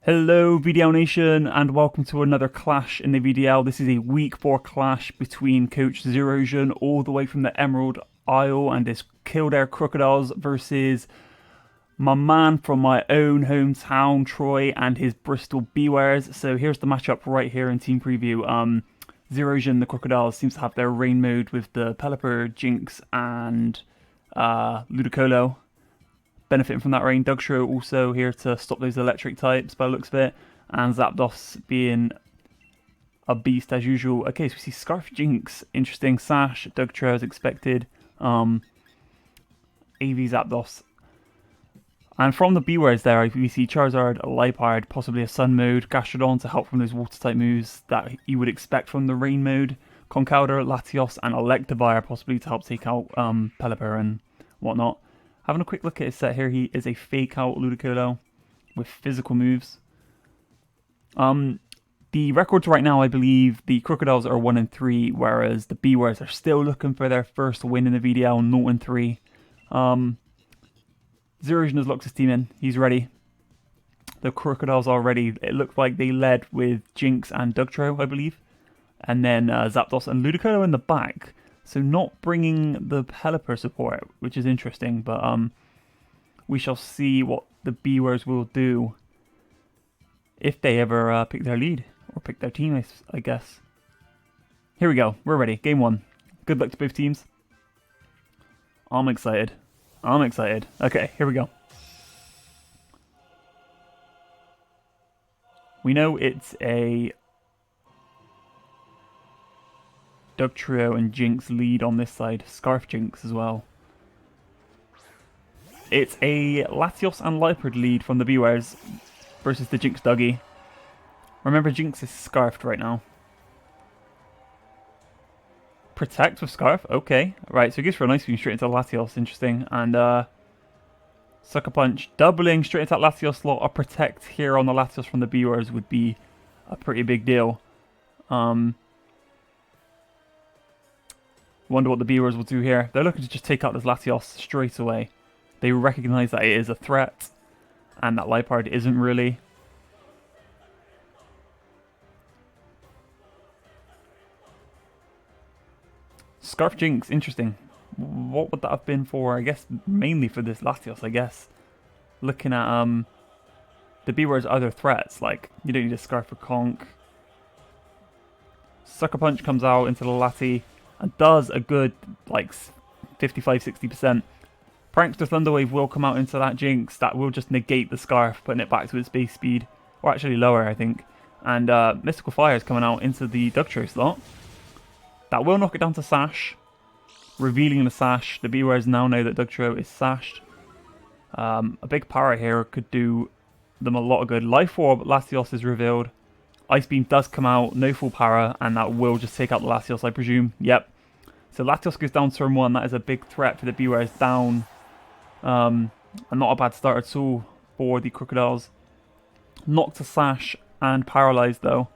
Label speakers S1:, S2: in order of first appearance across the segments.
S1: Hello VDL Nation and welcome to another clash in the VDL. This is a week 4 clash between Coach Zerosion all the way from the Emerald Isle and his Kildare Krookodiles versus my man from my own hometown, Troy, and his Bristol Bewears. So here's the matchup right here in team preview. Zerosion, the Crocodiles, seems to have their rain mode with the Pelipper, Jinx, and Ludicolo. Benefiting from that rain. Dugtro also here to stop those electric types by the looks of it. And Zapdos being a beast as usual. Okay, so we see Scarf, Jinx, interesting. Sash, Dugtro as expected. AV Zapdos. And from the Bewears there, we see Charizard, Liepard, possibly a Sun mode, Gastrodon to help from those water type moves that you would expect from the rain mode. Conkeldurr, Latios, and Electivire possibly to help take out Pelipper and whatnot. Having a quick look at his set here, he is a fake out Ludicolo with physical moves. The records right now, I believe the Crocodiles are 1-3, whereas the Bewears are still looking for their first win in the VDL, 0-3. Zerosion has locked his team in. He's ready. The Crocodiles are ready. It looked like they led with Jinx and Dugtro, I believe. And then Zapdos and Ludicolo in the back. So not bringing the Pelipper support, which is interesting. But we shall see what the Bewears will do if they ever pick their lead. Or pick their team, I guess. Here we go. We're ready. Game 1. Good luck to both teams. I'm excited. I'm excited. Okay, here we go. We know it's a Dugtrio and Jinx lead on this side. Scarf Jinx as well. It's a Latios and Liepard lead from the Bewears versus the Jinx Dougie. Remember, Jinx is scarfed right now. Protect with Scarf, okay. Right, so it gives for a nice beam straight into Latios, interesting. And Sucker Punch, doubling straight into that Latios slot. A Protect here on the Latios from the Bewears would be a pretty big deal. Wonder what the Bewears will do here. They're looking to just take out this Latios straight away. They recognise that it is a threat, and that Liepard isn't really. Scarf Jinx, interesting. What would that have been for? I guess mainly for this Latios, I guess. Looking at the Bewear's other threats, like you don't need a Scarf for Conk. Sucker Punch comes out into the Lati and does a good like 55-60%. Prankster Thunderwave will come out into that Jinx. That will just negate the Scarf, putting it back to its base speed. Or actually lower, I think. And Mystical Fire is coming out into the Dugtro slot. That will knock it down to Sash. Revealing the Sash. The Bewears now know that Dugtro is sashed. A big Para here could do them a lot of good. Life Orb, Latios is revealed. Ice Beam does come out. No full Para. And that will just take out the Latios, I presume. Yep. So Latios goes down turn 1. That is a big threat for the Bewears down. And not a bad start at all for the Crocodiles. Knocked to Sash and Paralyzed though.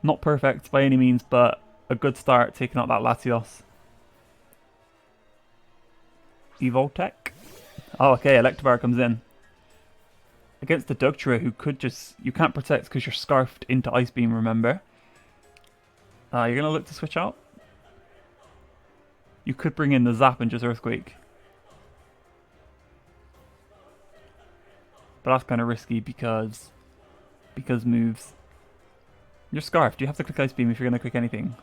S1: Not perfect by any means, but a good start taking out that Latios. Evoltech. Oh, okay, Electivire comes in. Against the Dugtrio, who could just... You can't protect because you're scarfed into Ice Beam, remember? You're going to look to switch out? You could bring in the Zap and just Earthquake. But that's kind of risky because moves. You're scarfed. You have to click Ice Beam if you're going to click anything.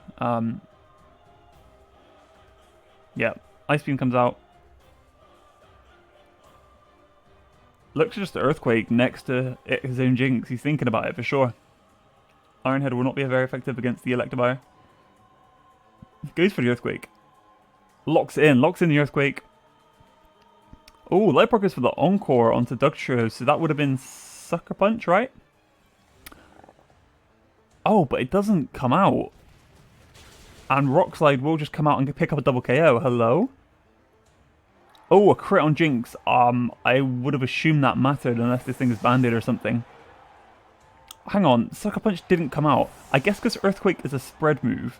S1: Yeah, Ice Beam comes out. Looks just Earthquake next to his own Jinx. He's thinking about it for sure. Iron Head will not be very effective against the Electivire. Goes for the Earthquake. Locks in the Earthquake. Oh, Liepard goes for the Encore onto Dugtrio, so that would have been Sucker Punch, right? Oh, but it doesn't come out. And Rock Slide will just come out and pick up a double KO. Hello? Oh, a crit on Jinx. I would have assumed that mattered unless this thing is banded or something. Hang on, Sucker Punch didn't come out. I guess because Earthquake is a spread move,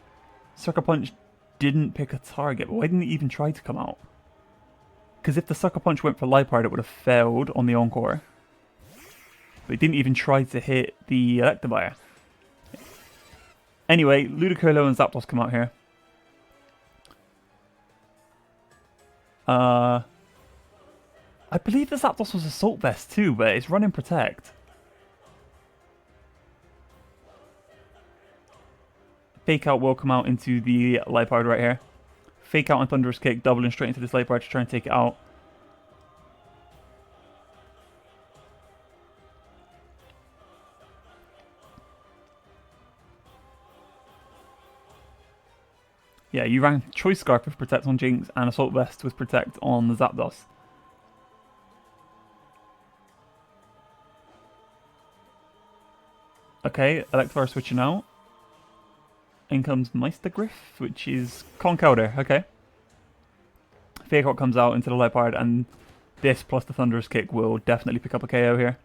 S1: Sucker Punch didn't pick a target. But why didn't it even try to come out? Because if the Sucker Punch went for Liepard, it would have failed on the Encore. but he didn't even try to hit the Electivire. Anyway, Ludicolo and Zapdos come out here. I believe the Zapdos was Assault Vest too, but it's running Protect. Fake Out will come out into the Liepard right here. Fake Out and Thunderous Kick, doubling straight into this Liepard to try and take it out. Yeah, you ran Choice Scarf with Protect on Jinx and Assault Vest with Protect on the Zapdos. Okay, Electivire switching out. In comes Meister Griff, which is Conkeldurr. Okay. Fake Out comes out into the Liepard, and this plus the Thunderous Kick will definitely pick up a KO here.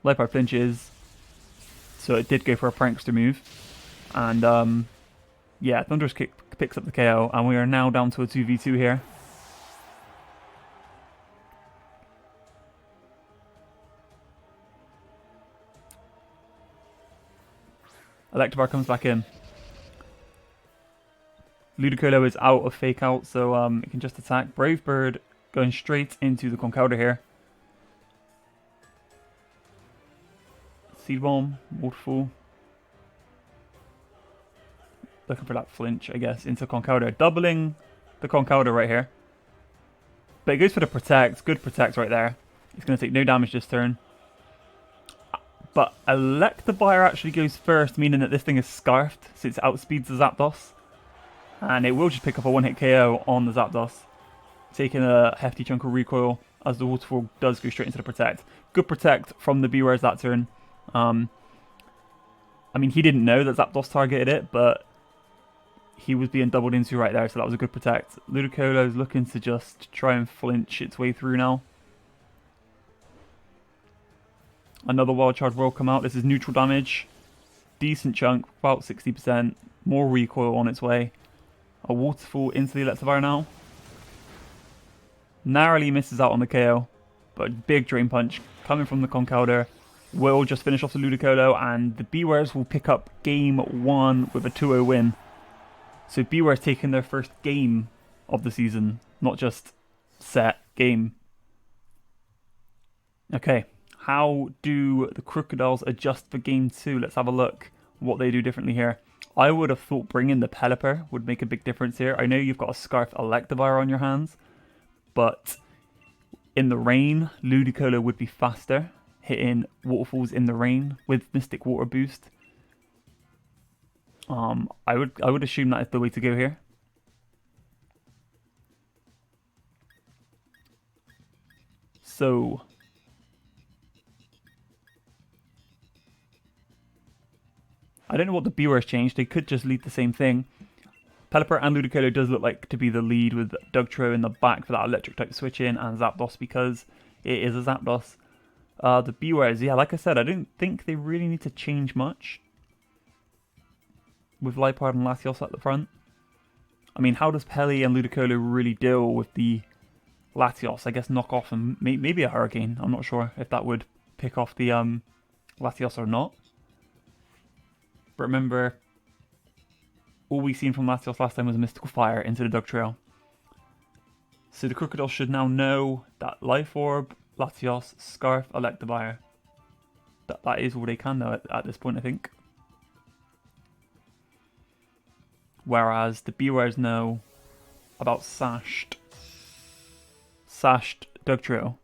S1: Liepard flinches, so it did go for a Prankster move. And yeah, Thunderous Kick picks up the KO, and we are now down to a 2v2 here. Electivire comes back in. Ludicolo is out of Fake Out, so it can just attack. Brave Bird going straight into the Conkeldurr here. Seed Bomb, Waterfall. Looking for that flinch, I guess, into Conkeldurr. Doubling the Conkeldurr right here. But it goes for the Protect. Good Protect right there. It's going to take no damage this turn. But Electivire actually goes first, meaning that this thing is Scarfed, so it outspeeds the Zapdos. And it will just pick up a one-hit KO on the Zapdos, taking a hefty chunk of recoil as the Waterfall does go straight into the Protect. Good Protect from the Bewears that turn. I mean, he didn't know that Zapdos targeted it, but he was being doubled into right there, so that was a good Protect. Ludicolo is looking to just try and flinch its way through now. Another Wild Charge will come out. This is neutral damage. Decent chunk, about 60%. More recoil on its way. A Waterfall into the Electivire now. Narrowly misses out on the KO, but big Drain Punch coming from the Conkeldurr will just finish off the Ludicolo, and the Bewears will pick up game 1 with a 2-0 win. So Bewears taking their first game of the season, not just set, game. Okay, how do the Krookodiles adjust for game 2? Let's have a look what they do differently here. I would have thought bringing the Pelipper would make a big difference here. I know you've got a Scarf Electivire on your hands, but in the rain, Ludicolo would be faster, hitting Waterfalls in the rain with Mystic Water Boost. I would assume that is the way to go here. So I don't know what the Bewears changed. They could just lead the same thing. Pelipper and Ludicolo does look like to be the lead, with Dugtrio in the back for that electric type switch in, and Zapdos because it is a Zapdos. The Bewears, yeah, like I said, I don't think they really need to change much with Liepard and Latios at the front. I mean, how does Peli and Ludicolo really deal with the Latios? I guess knock off and maybe a Hurricane. I'm not sure if that would pick off the Latios or not. But remember, all we seen from Latios last time was a Mystical Fire into the Dugtrio. So the Krookodiles should now know that Life Orb, Latios, Scarf, Electivire. That is all they can know at this point, I think. Whereas the Bewears know about Sashed Dugtrio.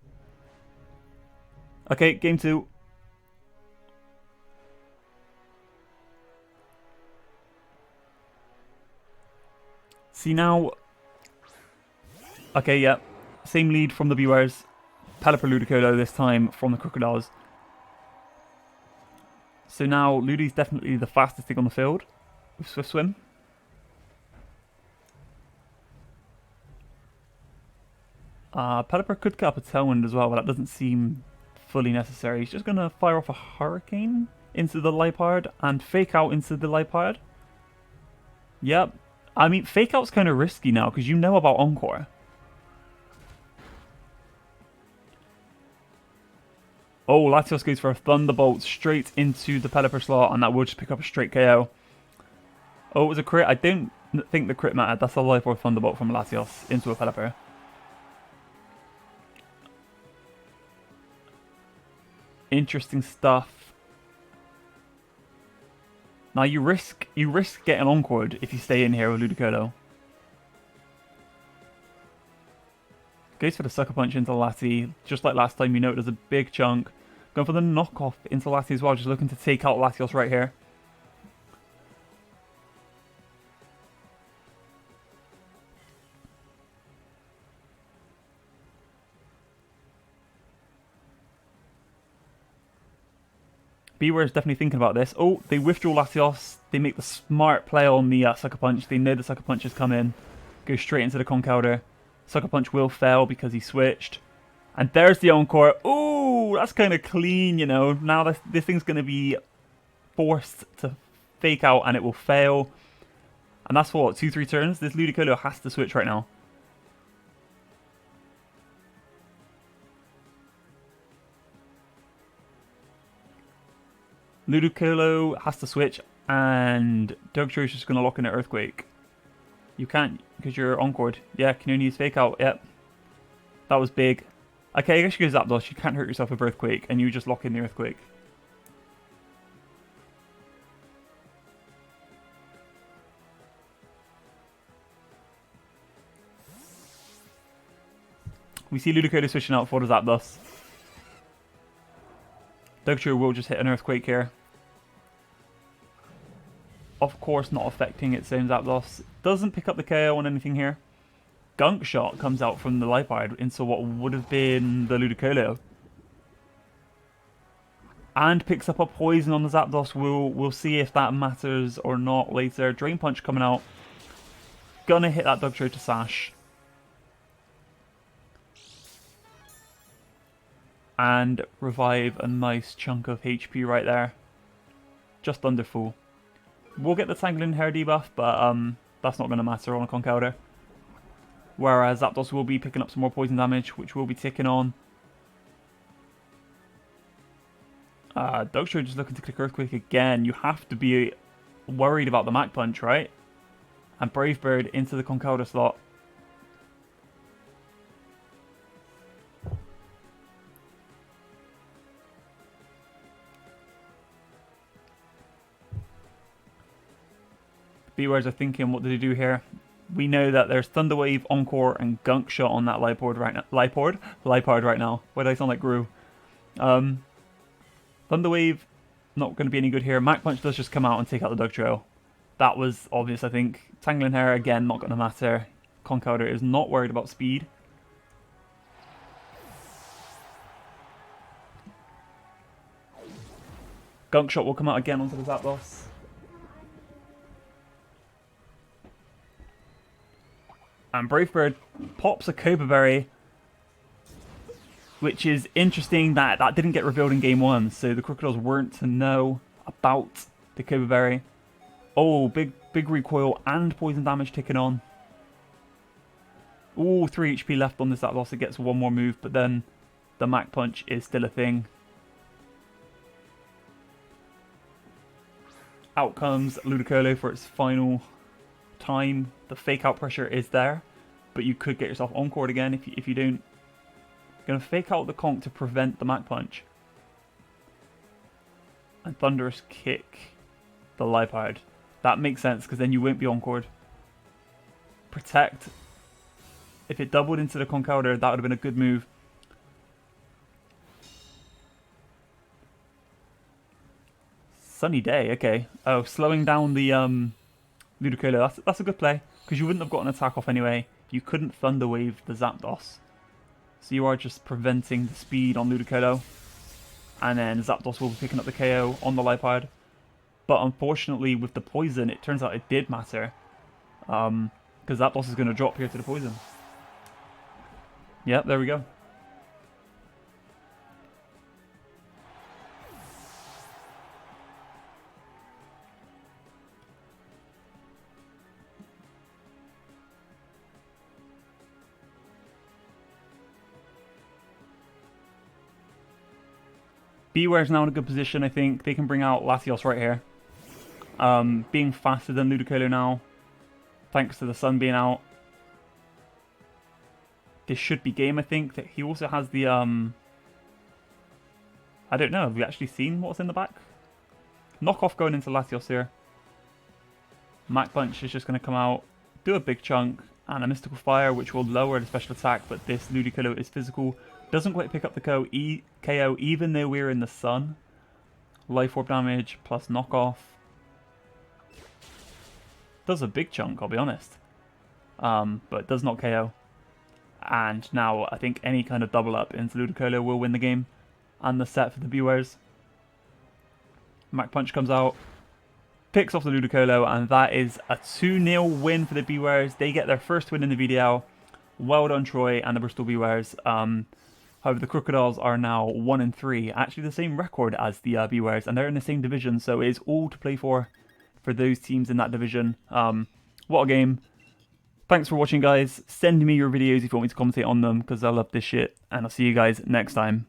S1: Okay, game 2. See now, okay, yeah, same lead from the Bewears. Pelipper Ludicolo this time from the Krookodiles. So now Ludi's definitely the fastest thing on the field with Swift Swim. Pelipper could get up a Tailwind as well, but that doesn't seem fully necessary. He's just going to fire off a Hurricane into the Liepard and Fake Out into the Liepard. Yep. I mean, Fake Out's kind of risky now because you know about Encore. Oh, Latios goes for a Thunderbolt straight into the Pelipper slot, and that will just pick up a straight KO. Oh, it was a crit. I don't think the crit mattered. That's a Life Orb Thunderbolt from Latios into a Pelipper. Interesting stuff. Now you risk getting encored if you stay in here with Ludicolo. Goes for the Sucker Punch into Lati. Just like last time, you know, there's a big chunk. Going for the knockoff into Lati as well. Just looking to take out Latios right here. Bewears definitely thinking about this. Oh, they withdraw Latios. They make the smart play on the Sucker Punch. They know the Sucker Punch has come in. Go straight into the Concounter. Sucker Punch will fail because he switched. And there's the Encore. Ooh, that's kind of clean, you know. Now this thing's going to be forced to fake out and it will fail. And that's what, 2-3 turns? This Ludicolo has to switch right now. Ludicolo has to switch, and Dugtrio is just going to lock in an Earthquake. You can't, because you're encored. Yeah, can only use Fake Out. Yep. That was big. Okay, I guess you go Zapdos. You can't hurt yourself with Earthquake, and you just lock in the Earthquake. We see Ludicolo switching out for the Zapdos. Dugtrio will just hit an Earthquake here. Of course, not affecting its own Zapdos. Doesn't pick up the KO on anything here. Gunk Shot comes out from the Lipard into what would have been the Ludicolo. And picks up a Poison on the Zapdos. We'll see if that matters or not later. Drain Punch coming out. Gonna hit that Dugtrio to Sash. And revive a nice chunk of HP right there. Just under full. We'll get the Tangling Hair debuff, but that's not going to matter on a Concounter. Whereas Zapdos will be picking up some more poison damage, which will be ticking on. Dugtrio just looking to click Earthquake again. You have to be worried about the Mach Punch, right? And Brave Bird into the Concounter slot. Bewears are thinking, what do they do here? We know that there's Thunder Wave, Encore, and Gunk Shot on that Lipard right now. Lipard right now. Why do I sound like Gru? Thunder Wave, not going to be any good here. Mach Punch does just come out and take out the Dugtrio. That was obvious, I think. Tangling Hair, again, not going to matter. Concounter is not worried about speed. Gunk Shot will come out again onto the Zapdos. And Brave Bird pops a Cobra Berry, which is interesting that that didn't get revealed in Game 1, so the Krookodiles weren't to know about the Cobra Berry. Oh, big recoil and poison damage ticking on. Ooh, 3 HP left on this Zapdos. It gets one more move, but then the Mach Punch is still a thing. Out comes Ludicolo for its final time. The fake out pressure is there, but you could get yourself encored again if you don't. Going to fake out the Conk to prevent the Mach Punch. And Thunderous Kick the Lipard. That makes sense because then you won't be encored. Protect. If it doubled into the Concounter, that would have been a good move. Sunny day, okay. Oh, slowing down the Ludicolo, that's a good play, because you wouldn't have got an attack off anyway. You couldn't Thunder Wave the Zapdos. So you are just preventing the speed on Ludicolo. And then Zapdos will be picking up the KO on the Lipard. But unfortunately with the poison, it turns out it did matter. Because Zapdos is going to drop here to the poison. Yep, there we go. Bewears now in a good position, I think. They can bring out Latios right here. Being faster than Ludicolo now, thanks to the sun being out. This should be game, I think. That he also has the, I don't know, have we actually seen what's in the back? Knockoff going into Latios here. Mach Punch is just going to come out, do a big chunk, and a Mystical Fire, which will lower the special attack, but this Ludicolo is physical. Doesn't quite pick up the KO even though we're in the sun. Life Orb damage plus knockoff. Does a big chunk, I'll be honest. But does not KO. And now I think any kind of double up into Ludicolo will win the game. And the set for the Bewears. Mach Punch comes out. Picks off the Ludicolo, and that is a 2-0 win for the Bewears. They get their first win in the VDL. Well done, Troy and the Bristol Bewears. However, the Krookodiles are now 1-3, actually the same record as the Bewears, and they're in the same division, so it is all to play for those teams in that division. What a game. Thanks for watching, guys. Send me your videos if you want me to commentate on them, because I love this shit, and I'll see you guys next time.